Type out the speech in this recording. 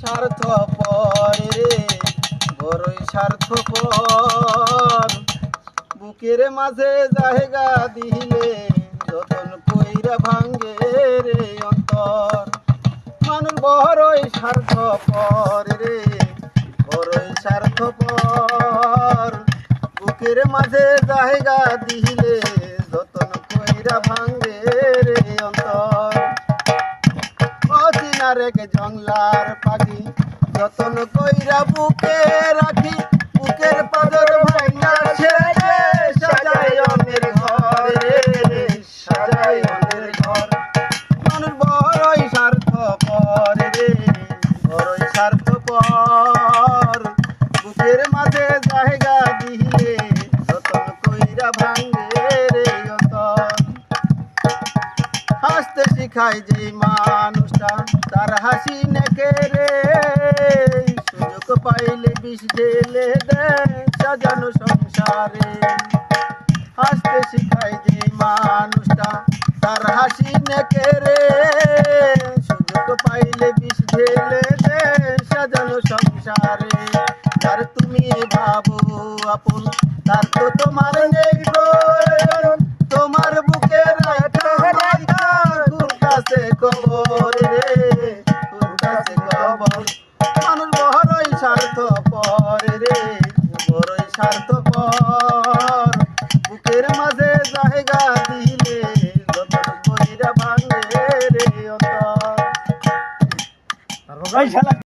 স্বার্থপর রে, বড়ই স্বার্থপর। বুকের মাঝে জায়গা দিলে যতন কইরা ভাঙ্গে রে অন্তর। মানুষ বড়ই স্বার্থপর রে, বড়ই স্বার্থপর। বুকের মাঝে জায়গা দিলে যতন কইরা ভাঙ্গে রে অন্তর। অচিনার এক জংলার পাখি যতন কইরা বুকে রাখি, বুকের পাদর ভাঙা ছেড়ে সাজায় অন্যের ঘর রে, সাজায় অন্যের ঘর। মানুষ বড়ই স্বার্থপর রে, বড়ই স্বার্থপর। বুকের মাঝে জায়গা দিলে যতন কইরা ভাঙ্গে রে অন্তর। হাসতে শিখায় যে মানুষটা তার হাসি নেকে রে, সুযোগ পাইলে বিষ ঢেলে দেয় সাজানো সংসারে। হাসতে শিখায় যে মানুষটা তার হাসি নেকে রে, সুযোগ পাইলে বিষ ঢেলে দেয় সাজানো সংসারে। যার তুমি ভাবো আপন তার তো তোমার নেই প্রয়োজন, তোমার বুকে রাখা কাছে কবর রে, কাছে কবর। মানুষ বড়ই স্বার্থপর রে, বড়ই স্বার্থপর।